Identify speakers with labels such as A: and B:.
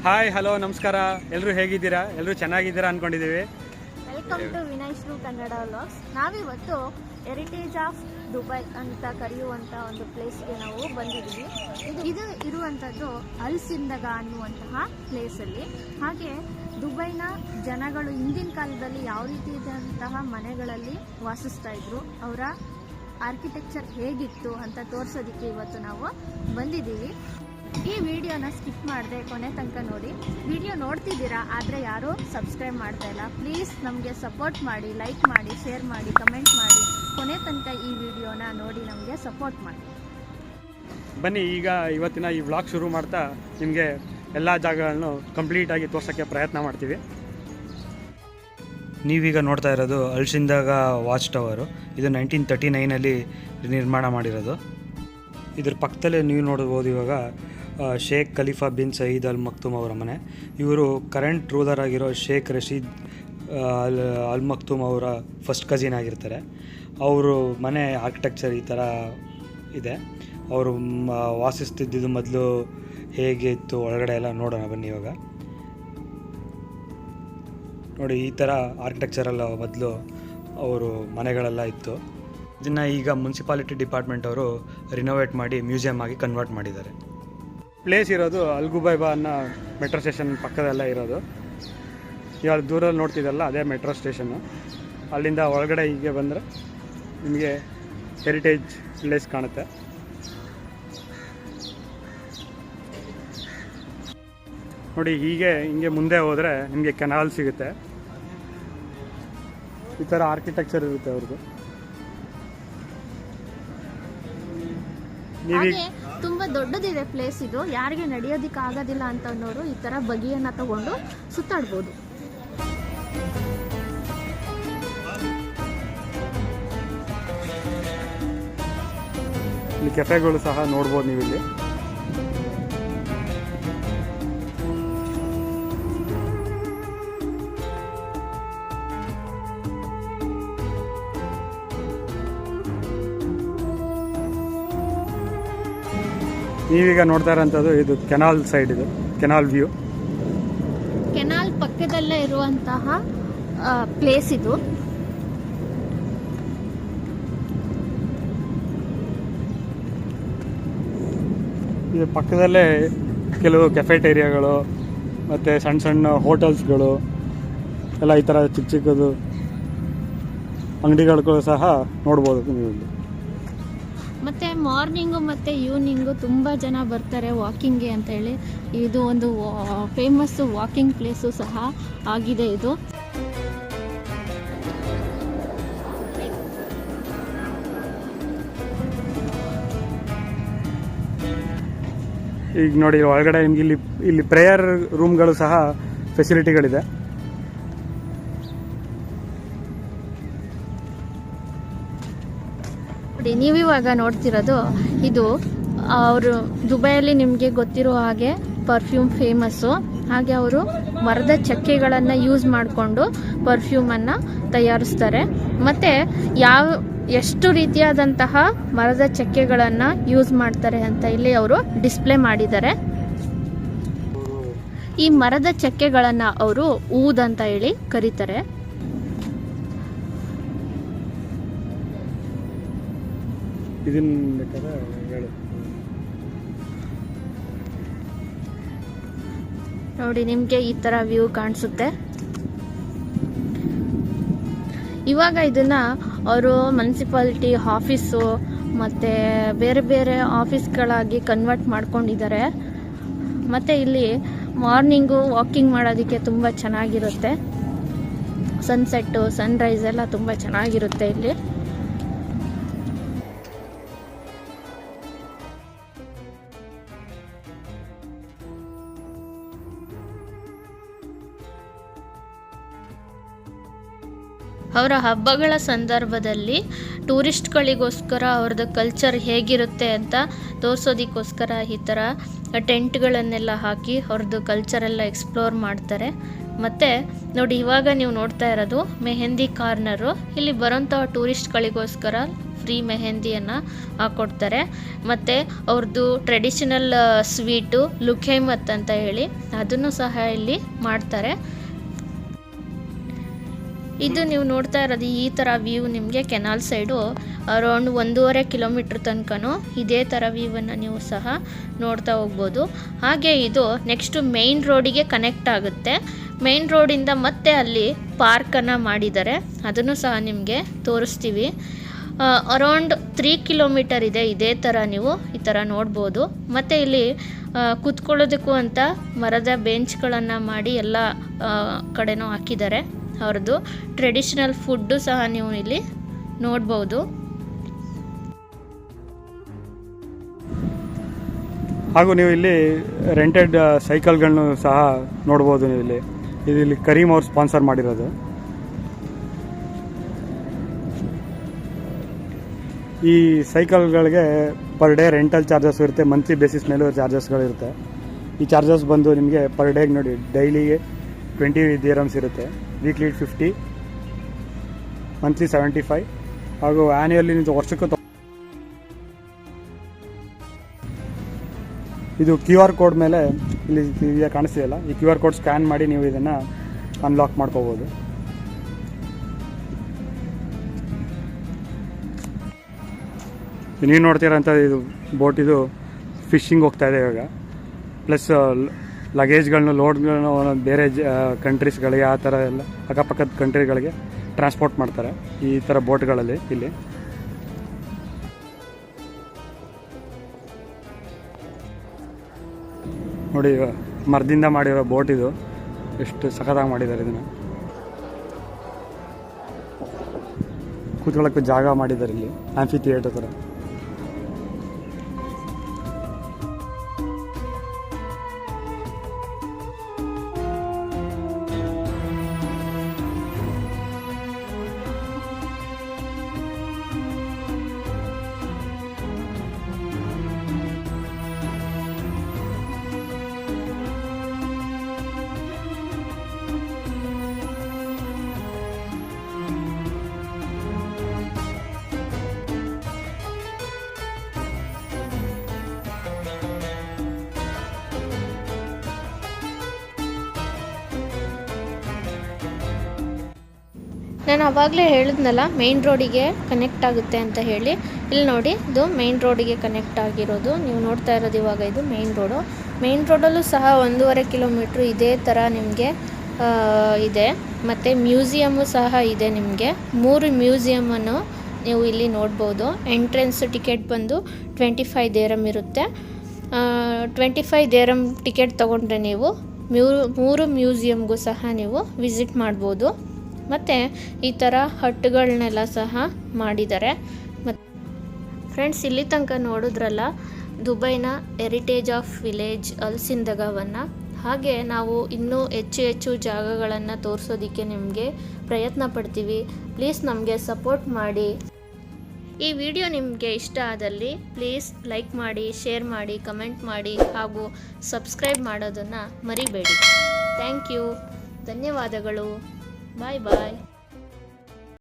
A: Hi hello ನಮಸ್ಕಾರ, ಎಲ್ಲರೂ ಹೇಗಿದ್ದೀರಾ? ಎಲ್ಲರೂ ಚೆನ್ನಾಗಿದ್ದೀರಾ ಅಂದ್ಕೊಂಡಿದ್ದೀವಿ.
B: Welcome to Vinayashree Kannada vlogs. ನಾವಿವತ್ತು ಹೆರಿಟೇಜ್ ಆಫ್ ದುಬೈ ಅಂತ ಕರೆಯುವಂಥ ಒಂದು ಪ್ಲೇಸ್ಗೆ ನಾವು ಬಂದಿದ್ದೀವಿ. ಇದು ಇರುವಂಥದ್ದು ಅಲ್ ಸಿಂದಗ ಅನ್ನುವಂತಹ ಪ್ಲೇಸಲ್ಲಿ. ಹಾಗೆ ದುಬೈನ ಜನಗಳು ಹಿಂದಿನ ಕಾಲದಲ್ಲಿ ಯಾವ ರೀತಿ ಇದ್ದಂತಹ ಮನೆಗಳಲ್ಲಿ ವಾಸಿಸ್ತಾ ಇದ್ರು, ಅವರ ಆರ್ಕಿಟೆಕ್ಚರ್ ಹೇಗಿತ್ತು ಅಂತ ತೋರಿಸೋದಕ್ಕೆ ಇವತ್ತು ನಾವು ಬಂದಿದ್ದೀವಿ. ಈ ವಿಡಿಯೋನ ಸ್ಕಿಪ್ ಮಾಡದೆ ಕೊನೆ ತನಕ ನೋಡಿ. ವಿಡಿಯೋ ನೋಡ್ತಿದ್ದೀರಾ, ಆದರೆ ಯಾರೂ ಸಬ್ಸ್ಕ್ರೈಬ್ ಮಾಡ್ತಾ ಇಲ್ಲ. ಪ್ಲೀಸ್ ನಮಗೆ ಸಪೋರ್ಟ್ ಮಾಡಿ, ಲೈಕ್ ಮಾಡಿ, ಶೇರ್ ಮಾಡಿ, ಕಮೆಂಟ್ ಮಾಡಿ. ಕೊನೆ ತನಕ ಈ ವಿಡಿಯೋನ ನೋಡಿ ನಮಗೆ ಸಪೋರ್ಟ್ ಮಾಡಿ.
A: ಬನ್ನಿ, ಈಗ ಇವತ್ತಿನ ಈ ವ್ಲಾಗ್ ಶುರು ಮಾಡ್ತಾ ನಿಮಗೆ ಎಲ್ಲ ಜಾಗಗಳನ್ನು ಕಂಪ್ಲೀಟಾಗಿ ತೋರ್ಸೋಕ್ಕೆ ಪ್ರಯತ್ನ ಮಾಡ್ತೀವಿ.
C: ನೀವೀಗ ನೋಡ್ತಾ ಇರೋದು ಅಲ್ ಶಿಂದಾಗ ವಾಚ್ ಟವರು. ಇದು 1939 ನಿರ್ಮಾಣ ಮಾಡಿರೋದು. ಇದ್ರ ಪಕ್ಕದಲ್ಲೇ ನೀವು ನೋಡ್ಬೋದು ಇವಾಗ ಶೇಖ್ ಖಲೀಫಾ ಬಿನ್ ಸಯೀದ್ ಅಲ್ ಮಕ್ತೂಮ್ ಅವರ ಮನೆ. ಇವರು ಕರೆಂಟ್ ರೂಲರ್ ಆಗಿರೋ ಶೇಖ್ ರಶೀದ್ ಅಲ್ ಮಕ್ತೂಮ್ ಅವರ ಫಸ್ಟ್ ಕಸಿನ್ ಆಗಿರ್ತಾರೆ. ಅವರು ಮನೆ ಆರ್ಕಿಟೆಕ್ಚರ್ ಈ ಥರ ಇದೆ. ಅವರು ವಾಸಿಸ್ತಿದ್ದು ಮೊದಲು ಹೇಗೆ ಇತ್ತು ಒಳಗಡೆ ಎಲ್ಲ ನೋಡೋಣ ಬನ್ನಿ. ಇವಾಗ ನೋಡಿ, ಈ ಥರ ಆರ್ಕಿಟೆಕ್ಚರೆಲ್ಲ ಮೊದಲು ಅವರು ಮನೆಗಳೆಲ್ಲ ಇತ್ತು. ಇದನ್ನು ಈಗ ಮುನ್ಸಿಪಾಲಿಟಿ ಡಿಪಾರ್ಟ್ಮೆಂಟ್ ಅವರು ರಿನೋವೇಟ್ ಮಾಡಿ ಮ್ಯೂಸಿಯಂ ಆಗಿ ಕನ್ವರ್ಟ್ ಮಾಡಿದ್ದಾರೆ.
A: ಪ್ಲೇಸ್ ಇರೋದು ಅಲ್ ಗುಬೈಬಾ ಅನ್ನೋ ಮೆಟ್ರೋ ಸ್ಟೇಷನ್ ಪಕ್ಕದೆಲ್ಲ ಇರೋದು. ಇವಾಗ ದೂರಲ್ಲಿ ನೋಡ್ತಿದ್ದಲ್ಲ, ಅದೇ ಮೆಟ್ರೋ ಸ್ಟೇಷನ್ನು. ಅಲ್ಲಿಂದ ಒಳಗಡೆ ಹೀಗೆ ಬಂದರೆ ನಿಮಗೆ ಹೆರಿಟೇಜ್ ಪ್ಲೇಸ್ ಕಾಣುತ್ತೆ. ನೋಡಿ, ಹಿಂಗೆ ಮುಂದೆ ಹೋದರೆ ನಿಮಗೆ ಕೆನಾಲ್ ಸಿಗುತ್ತೆ. ಈ ಥರ ಆರ್ಕಿಟೆಕ್ಚರ್ ಇರುತ್ತೆ ಅವ್ರದ್ದು.
B: ಹಾಗೆ ತುಂಬಾ ದೊಡ್ಡದಿದೆ ಪ್ಲೇಸ್ ಇದು. ಯಾರಿಗೆ ನಡೆಯೋದಿಕ್ಕೆ ಆಗೋದಿಲ್ಲ ಅಂತನೋರು ಈ ತರ ಬಗೆಯನ್ನ ತಗೊಂಡು ಸುತ್ತಾಡ್ಬೋದು.
A: ಇಲ್ಲಿ ಕೆಫೆಗಳು ಸಹ ನೋಡ್ಬೋದು ನೀವು ಇಲ್ಲಿ. ನೀವೀಗ ನೋಡ್ತಾ ಇರೋಂಥದ್ದು ಇದು ಕೆನಾಲ್ ಸೈಡ್, ಇದು ಕೆನಾಲ್ ವ್ಯೂ.
B: ಕೆನಾಲ್ ಪಕ್ಕದಲ್ಲೇ ಇರುವಂತಹ ಪ್ಲೇಸ್ ಇದು.
A: ಇದು ಪಕ್ಕದಲ್ಲೇ ಕೆಲವು ಕೆಫೆಟೇರಿಯಾಗಳು ಮತ್ತು ಸಣ್ಣ ಸಣ್ಣ ಹೋಟೆಲ್ಸ್ಗಳು ಎಲ್ಲ, ಈ ಥರ ಚಿಕ್ಕ ಚಿಕ್ಕದು ಅಂಗಡಿಗಳು ಸಹ ನೋಡ್ಬೋದು ನೀವು ಇಲ್ಲಿ.
B: ಮತ್ತು ಮಾರ್ನಿಂಗು ಮತ್ತು ಈವ್ನಿಂಗು ತುಂಬ ಜನ ಬರ್ತಾರೆ ವಾಕಿಂಗ್ಗೆ ಅಂತ ಹೇಳಿ. ಇದು ಒಂದು ಫೇಮಸ್ಸು ವಾಕಿಂಗ್ ಪ್ಲೇಸು ಸಹ ಆಗಿದೆ ಇದು.
A: ಈಗ ನೋಡಿ, ಒಳಗಡೆ ನಿಮ್ಗೆ ಇಲ್ಲಿ ಪ್ರೇಯರ್ ರೂಮ್ಗಳು ಸಹ ಫೆಸಿಲಿಟಿಗಳಿದೆ.
B: ನೀವಿವಾಗ ನೋಡ್ತಿರೋದು ಇದು ಅವರು ದುಬೈಯಲ್ಲಿ ನಿಮಗೆ ಗೊತ್ತಿರೋ ಹಾಗೆ ಪರ್ಫ್ಯೂಮ್ ಫೇಮಸ್ಸು. ಹಾಗೆ ಅವರು ಮರದ ಚಕ್ಕೆಗಳನ್ನು ಯೂಸ್ ಮಾಡಿಕೊಂಡು ಪರ್ಫ್ಯೂಮನ್ನು ತಯಾರಿಸ್ತಾರೆ. ಮತ್ತು ಎಷ್ಟು ರೀತಿಯಾದಂತಹ ಮರದ ಚಕ್ಕೆಗಳನ್ನು ಯೂಸ್ ಮಾಡ್ತಾರೆ ಅಂತ ಇಲ್ಲಿ ಅವರು ಡಿಸ್ಪ್ಲೇ ಮಾಡಿದ್ದಾರೆ. ಈ ಮರದ ಚಕ್ಕೆಗಳನ್ನು ಅವರು ಊದ್ ಅಂತ ಹೇಳಿ ಕರೀತಾರೆ. ನೋಡಿ, ನಿಮಗೆ ಈ ತರ ವ್ಯೂ ಕಾಣಿಸುತ್ತೆ. ಇವಾಗ ಇದನ್ನ ಅವರು ಮುನ್ಸಿಪಾಲಿಟಿ ಆಫೀಸು ಮತ್ತೆ ಬೇರೆ ಬೇರೆ ಆಫೀಸ್ಗಳಾಗಿ ಕನ್ವರ್ಟ್ ಮಾಡ್ಕೊಂಡಿದ್ದಾರೆ. ಮತ್ತೆ ಇಲ್ಲಿ ಮಾರ್ನಿಂಗು ವಾಕಿಂಗ್ ಮಾಡೋದಕ್ಕೆ ತುಂಬ ಚೆನ್ನಾಗಿರುತ್ತೆ. ಸನ್ಸೆಟ್ಟು, ಸನ್ರೈಸ್ ಎಲ್ಲ ತುಂಬ ಚೆನ್ನಾಗಿರುತ್ತೆ ಇಲ್ಲಿ. ಅವರ ಹಬ್ಬಗಳ ಸಂದರ್ಭದಲ್ಲಿ ಟೂರಿಸ್ಟ್ಗಳಿಗೋಸ್ಕರ ಅವ್ರದ್ದು ಕಲ್ಚರ್ ಹೇಗಿರುತ್ತೆ ಅಂತ ತೋರಿಸೋದಕ್ಕೋಸ್ಕರ ಈ ಥರ ಟೆಂಟ್ಗಳನ್ನೆಲ್ಲ ಹಾಕಿ ಅವ್ರದ್ದು ಕಲ್ಚರೆಲ್ಲ ಎಕ್ಸ್ಪ್ಲೋರ್ ಮಾಡ್ತಾರೆ. ಮತ್ತು ನೋಡಿ, ಇವಾಗ ನೀವು ನೋಡ್ತಾ ಇರೋದು ಮೆಹಂದಿ ಕಾರ್ನರು. ಇಲ್ಲಿ ಬರೋಂಥ ಟೂರಿಸ್ಟ್ಗಳಿಗೋಸ್ಕರ ಫ್ರೀ ಮೆಹಂದಿಯನ್ನು ಕೊಡ್ತಾರೆ. ಮತ್ತು ಅವ್ರದ್ದು ಟ್ರೆಡಿಷನಲ್ ಸ್ವೀಟು ಲುಖೇಮತ್ ಅಂತ ಹೇಳಿ ಅದನ್ನು ಸಹ ಇಲ್ಲಿ ಮಾಡ್ತಾರೆ. ಇದು ನೀವು ನೋಡ್ತಾ ಇರೋದು ಈ ಥರ ವ್ಯೂ ನಿಮಗೆ ಕೆನಾಲ್ ಸೈಡು ಅರೌಂಡ್ 1.5 ಕಿಲೋಮೀಟ್ರ್ ತನಕನೂ ಇದೇ ಥರ ವ್ಯೂವನ್ನು ನೀವು ಸಹ ನೋಡ್ತಾ ಹೋಗ್ಬೋದು. ಹಾಗೆ ಇದು ನೆಕ್ಸ್ಟು ಮೇಯ್ನ್ ರೋಡಿಗೆ ಕನೆಕ್ಟ್ ಆಗುತ್ತೆ. ಮೇಯ್ನ್ ರೋಡಿಂದ ಮತ್ತೆ ಅಲ್ಲಿ ಪಾರ್ಕನ್ನು ಮಾಡಿದ್ದಾರೆ, ಅದನ್ನು ಸಹ ನಿಮಗೆ ತೋರಿಸ್ತೀವಿ. ಅರೌಂಡ್ 3 ಕಿಲೋಮೀಟರ್ ಇದೆ. ಇದೇ ಥರ ನೀವು ಈ ಥರ ನೋಡ್ಬೋದು. ಮತ್ತು ಇಲ್ಲಿ ಕೂತ್ಕೊಳ್ಳೋದಕ್ಕೂ ಅಂತ ಮರದ ಬೆಂಚ್ಗಳನ್ನು ಮಾಡಿ ಎಲ್ಲ ಕಡೆನೂ ಹಾಕಿದ್ದಾರೆ. ಅವ್ರದ್ದು ಟ್ರೆಡಿಷನಲ್ ಫುಡ್ಡು ಸಹ ನೀವು ಇಲ್ಲಿ ನೋಡ್ಬೋದು.
A: ಹಾಗೂ ನೀವು ಇಲ್ಲಿ ರೆಂಟೆಡ್ ಸೈಕಲ್ಗಳನ್ನು ಸಹ ನೋಡ್ಬೋದು. ನೀವು ಇಲ್ಲಿ ಕರೀಮ್ ಅವ್ರು ಸ್ಪಾನ್ಸರ್ ಮಾಡಿರೋದು. ಈ ಸೈಕಲ್ಗಳಿಗೆ ಪರ್ ಡೇ ರೆಂಟಲ್ ಚಾರ್ಜಸ್ ಇರುತ್ತೆ, ಮಂತ್ಲಿ ಬೇಸಿಸ್ ಮೇಲೂ ಚಾರ್ಜಸ್ಗಳಿರುತ್ತೆ. ಈ ಚಾರ್ಜಸ್ ಬಂದು ನಿಮಗೆ ಪರ್ ಡೇಗೆ ನೋಡಿ ಡೈಲಿಗೆ 20 ದಿರಮ್ಸ್ ಇರುತ್ತೆ, ವೀಕ್ಲಿ 50, ಮಂತ್ಲಿ 75, ಹಾಗೂ ಆ್ಯನ್ಯುವಲಿ ನೀವು ವರ್ಷಕ್ಕೂ ಇದು QR ಕೋಡ್ ಮೇಲೆ ಇಲ್ಲಿ ಕಾಣಿಸ್ತಿದೆಯಲ್ಲ, ಈ QR ಕೋಡ್ ಸ್ಕ್ಯಾನ್ ಮಾಡಿ ನೀವು ಇದನ್ನು ಅನ್ಲಾಕ್ ಮಾಡ್ಕೋಬೋದು. ನೀವು ನೋಡ್ತೀರಂಥ ಇದು ಬೋಟ್ ಇದು ಫಿಶಿಂಗ್ ಹೋಗ್ತಾ ಇದೆ ಇವಾಗ. ಪ್ಲಸ್ ಲಗೇಜ್ಗಳನ್ನ ಲೋಡ್ಗಳನ್ನ ಬೇರೆ ಕಂಟ್ರೀಸ್ಗಳಿಗೆ ಆ ಥರ ಎಲ್ಲ ಅಕ್ಕಪಕ್ಕದ ಕಂಟ್ರಿಗಳಿಗೆ ಟ್ರಾನ್ಸ್ಪೋರ್ಟ್ ಮಾಡ್ತಾರೆ ಈ ಥರ ಬೋಟ್ಗಳಲ್ಲಿ. ಇಲ್ಲಿ ನೋಡಿ ಮರದಿಂದ ಮಾಡಿರೋ ಬೋಟ್ ಇದು, ಎಷ್ಟು ಸಖತ್ತಾಗಿ ಮಾಡಿದ್ದಾರೆ. ಇದನ್ನು ಕೂತ್ಕೊಳ್ಳೋಕ್ಕೆ ಜಾಗ ಮಾಡಿದ್ದಾರೆ ಇಲ್ಲಿ, ಆಂಫಿ ಥಿಯೇಟರ್ ಥರ.
B: ನಾನು ಆವಾಗಲೇ ಹೇಳಿದ್ನಲ್ಲ ಮೇನ್ ರೋಡಿಗೆ ಕನೆಕ್ಟ್ ಆಗುತ್ತೆ ಅಂತ ಹೇಳಿ. ಇಲ್ಲಿ ನೋಡಿ, ಇದು ಮೇನ್ ರೋಡಿಗೆ ಕನೆಕ್ಟ್ ಆಗಿರೋದು. ನೀವು ನೋಡ್ತಾ ಇರೋದು ಇವಾಗ ಇದು ಮೇನ್ ರೋಡು. ಮೇನ್ ರೋಡಲ್ಲೂ ಸಹ 1.5 ಕಿಲೋಮೀಟ್ರ್ ಇದೇ ಥರ ನಿಮಗೆ ಇದೆ. ಮತ್ತು ಮ್ಯೂಸಿಯಮ್ಮು ಸಹ ಇದೆ. ನಿಮಗೆ 3 ಮ್ಯೂಸಿಯಮನ್ನು ನೀವು ಇಲ್ಲಿ ನೋಡ್ಬೋದು. ಎಂಟ್ರೆನ್ಸ್ ಟಿಕೆಟ್ ಬಂದು 25 ದಿರಮ್ ಇರುತ್ತೆ. 25 ದಿರಮ್ ಟಿಕೆಟ್ ತೊಗೊಂಡ್ರೆ ನೀವು 3 ಮ್ಯೂಸಿಯಮ್ಗೂ ಸಹ ನೀವು ವಿಸಿಟ್ ಮಾಡ್ಬೋದು. ಮತ್ತು ಈ ಥರ ಹಟ್ಗಳನ್ನೆಲ್ಲ ಸಹ ಮಾಡಿದ್ದಾರೆ. ಮತ್ತು ಫ್ರೆಂಡ್ಸ್, ಇಲ್ಲಿ ತನಕ ನೋಡಿದ್ರಲ್ಲ ದುಬೈನ ಹೆರಿಟೇಜ್ ಆಫ್ ವಿಲೇಜ್ ಅಲ್ ಸಿಂದಗಾವನ್ನು. ಹಾಗೆ ನಾವು ಇನ್ನೂ ಹೆಚ್ಚು ಜಾಗಗಳನ್ನು ತೋರಿಸೋದಕ್ಕೆ ನಿಮಗೆ ಪ್ರಯತ್ನ ಪಡ್ತೀವಿ. ಪ್ಲೀಸ್ ನಮಗೆ ಸಪೋರ್ಟ್ ಮಾಡಿ. ಈ ವಿಡಿಯೋ ನಿಮಗೆ ಇಷ್ಟ ಆದಲ್ಲಿ ಪ್ಲೀಸ್ ಲೈಕ್ ಮಾಡಿ, ಶೇರ್ ಮಾಡಿ, ಕಮೆಂಟ್ ಮಾಡಿ ಹಾಗೂ ಸಬ್ಸ್ಕ್ರೈಬ್ ಮಾಡೋದನ್ನು ಮರಿಬೇಡಿ. Thank you. ಧನ್ಯವಾದಗಳು. ಬಾಯ್ ಬಾಯ್.